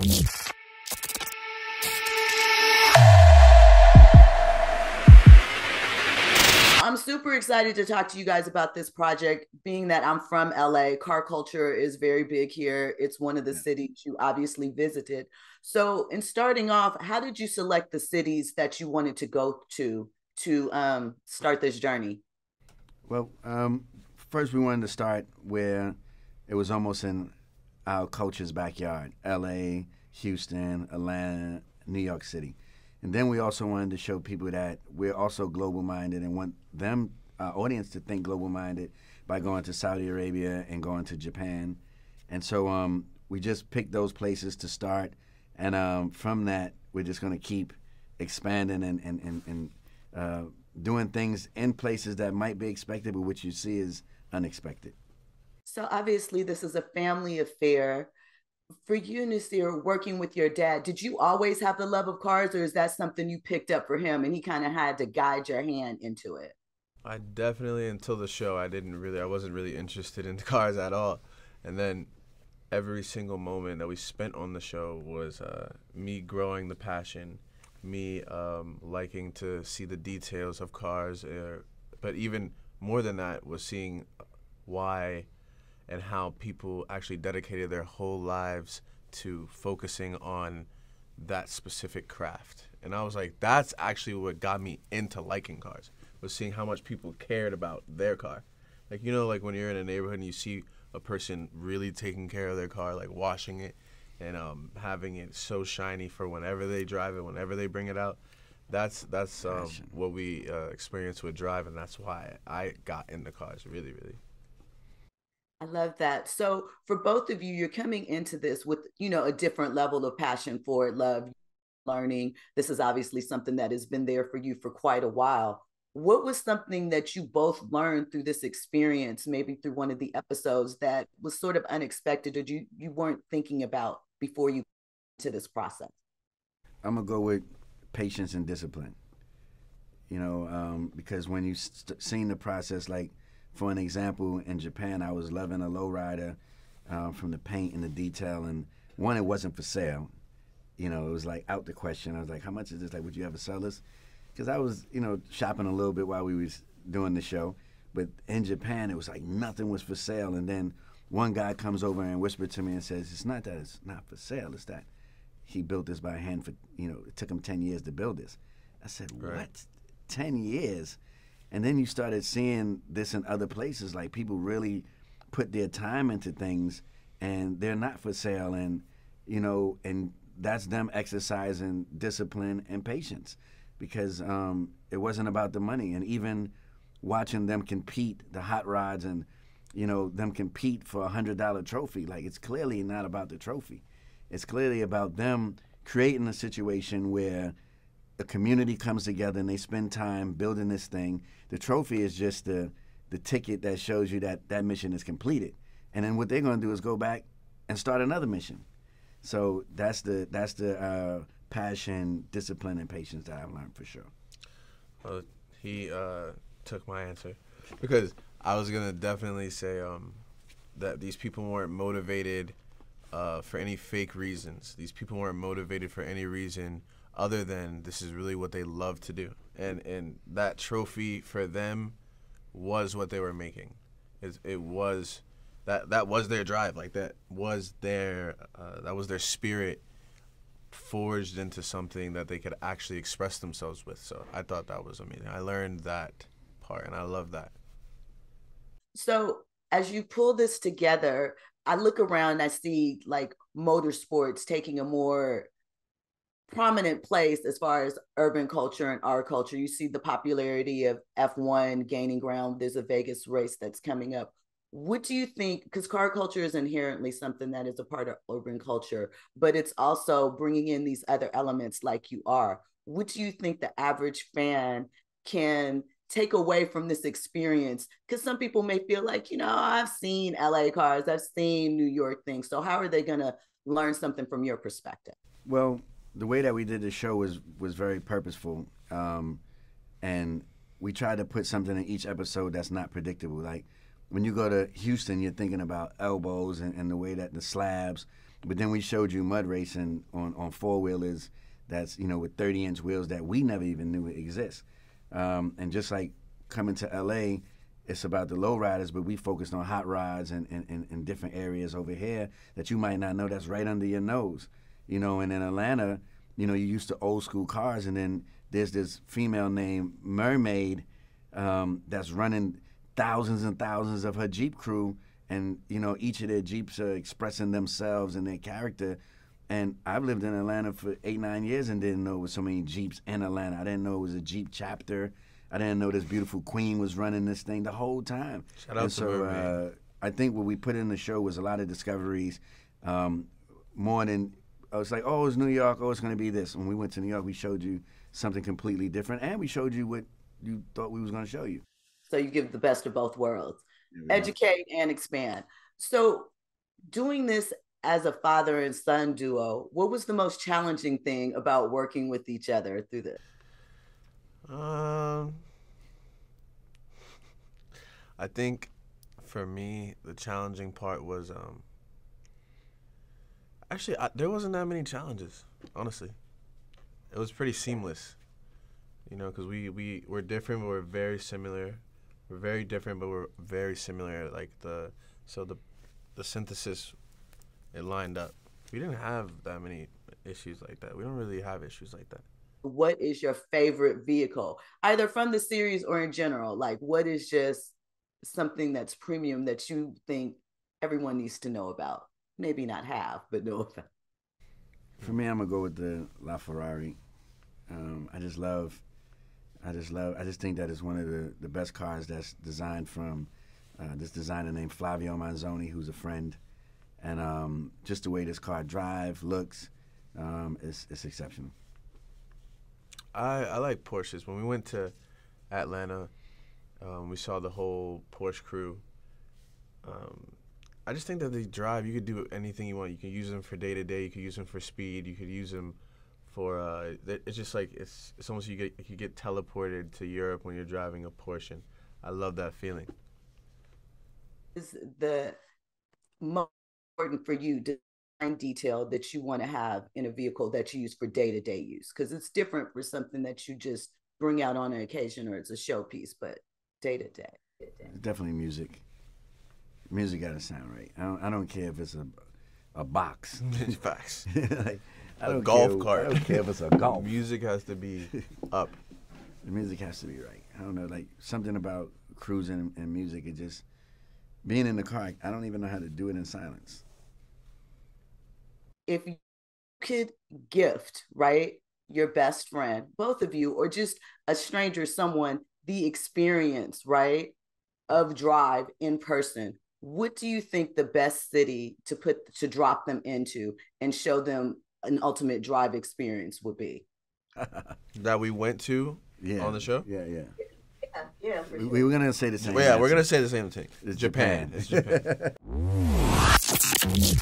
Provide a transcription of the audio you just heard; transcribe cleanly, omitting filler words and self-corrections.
I'm super excited to talk to you guys about this project, being that I'm from LA. Car culture is very big here. It's one of the cities you obviously visited. So in starting off, how did you select the cities that you wanted to go to start this journey? Well, first we wanted to start where it was almost in our culture's backyard: LA, Houston, Atlanta, New York City. And then we also wanted to show people that we're also global-minded and want them, our audience, to think global-minded by going to Saudi Arabia and going to Japan. And so we just picked those places to start. And from that, we're just going to keep expanding and doing things in places that might be expected, but what you see is unexpected. So obviously this is a family affair. For you, Nasir, working with your dad, did you always have the love of cars, or is that something you picked up for him and he kind of had to guide your hand into it? I definitely, until the show, I wasn't really interested in cars at all. And then every single moment that we spent on the show was me growing the passion, me liking to see the details of cars. But even more than that was seeing why and how people actually dedicated their whole lives to focusing on that specific craft. And I was like, that's actually what got me into liking cars, was seeing how much people cared about their car. Like, you know, like when you're in a neighborhood and you see a person really taking care of their car, like washing it and having it so shiny for whenever they drive it, whenever they bring it out. That's what we experienced with Drive, and that's why I got into cars, really, really. I love that. So for both of you, you're coming into this with, a different level of passion for it, love, learning. This is obviously something that has been there for you for quite a while. What was something that you both learned through this experience, maybe through one of the episodes, that was sort of unexpected, or you weren't thinking about before you to this process? I'm going to go with patience and discipline, because when you've seen the process, like, for an example, in Japan, I was loving a lowrider from the paint and the detail. And one, it wasn't for sale. It was like out the question. I was like, how much is this? Like, would you ever sell this? Because I was, shopping a little bit while we was doing the show. But in Japan, it was like nothing was for sale. And then one guy comes over and whispered to me and says, it's not that it's not for sale. It's that he built this by hand for, it took him 10 years to build this. I said, right. What? 10 years? And then you started seeing this in other places, like people really put their time into things and they're not for sale. And, and that's them exercising discipline and patience, because it wasn't about the money. And even watching them compete, the hot rods, and, them compete for $100 trophy, like, it's clearly not about the trophy. It's clearly about them creating a situation where the community comes together and they spend time building this thing. The trophy is just the ticket that shows you that that mission is completed. And then what they're going to do is go back and start another mission. So that's the passion, discipline, and patience that I've learned for sure. He took my answer, because I was going to definitely say that these people weren't motivated for any fake reasons. These people weren't motivated for any reason other than this is really what they love to do. And that trophy for them was what they were making. It was that was their drive. Like, that was their spirit forged into something that they could actually express themselves with. So I thought that was amazing. I learned that part, and I love that. So as you pull this together, I look around, I see like motorsports taking a more prominent place as far as urban culture and our culture. You see the popularity of F1 gaining ground. There's a Vegas race that's coming up. What do you think, because car culture is inherently something that is a part of urban culture, but it's also bringing in these other elements like you are. What do you think the average fan can take away from this experience? Because some people may feel like, I've seen LA cars, I've seen New York things. So how are they going to learn something from your perspective? Well, the way that we did the show was very purposeful, and we tried to put something in each episode that's not predictable. Like, when you go to Houston, you're thinking about elbows and the way that the slabs, But then we showed you mud racing on four-wheelers that's, you know, with 30-inch wheels that we never even knew exist. And just like coming to LA, it's about the low riders, but we focused on hot rods and different areas over here that you might not know that's right under your nose. You know, and in Atlanta, you know, you're used to old school cars, and then there's this female named Mermaid that's running thousands and thousands of her Jeep crew, and, you know, each of their Jeeps are expressing themselves and their character. And I've lived in Atlanta for 8-9 years and didn't know there was so many Jeeps in Atlanta. I didn't know it was a Jeep chapter. I didn't know this beautiful queen was running this thing the whole time. Shout out to Mermaid. I think what we put in the show was a lot of discoveries, more than, I was like, oh, it's New York, oh, it's going to be this. When we went to New York, we showed you something completely different, and we showed you what you thought we was going to show you. So you give the best of both worlds. Educate and expand. So doing this as a father and son duo, what was the most challenging thing about working with each other through this? I think for me, the challenging part was actually there wasn't that many challenges, honestly. It was pretty seamless, you know, because we're different, but we're very similar. We're very different, but we're very similar. Like the synthesis, it lined up. We didn't have that many issues like that. We don't really have issues like that. What is your favorite vehicle, either from the series or in general? Like, what is just something that's premium that you think everyone needs to know about? Maybe not have, but know about. For me, I'm gonna go with the LaFerrari. I just think that it's one of the best cars that's designed from this designer named Flavio Manzoni, who's a friend. And just the way this car drives, looks, it's exceptional. I like Porsches. When we went to Atlanta, we saw the whole Porsche crew. I just think that they drive, you could do anything you want. You can use them for day-to-day. You could use them for speed. You could use them for, it's just like, it's almost you get teleported to Europe when you're driving a Porsche. I love that feeling. Is the most important for you design detail that you want to have in a vehicle that you use for day-to-day use? Because it's different for something that you just bring out on an occasion or it's a showpiece, but day-to-day. Definitely music. Music gotta sound right. I don't care if it's a box. Facts. Like, a golf cart. I don't care if it's a golf. Music has to be up. The music has to be right. I don't know, like something about cruising and music. It just being in the car. I don't even know how to do it in silence. If you could gift, right, your best friend, both of you, or just a stranger, someone, the experience, right, of Drive in person, what do you think the best city to drop them into and show them an ultimate Drive experience would be? That we went to on the show? Yeah, for sure. We were gonna say the same. Yeah, we're gonna say the same thing. It's Japan. Japan. It's Japan.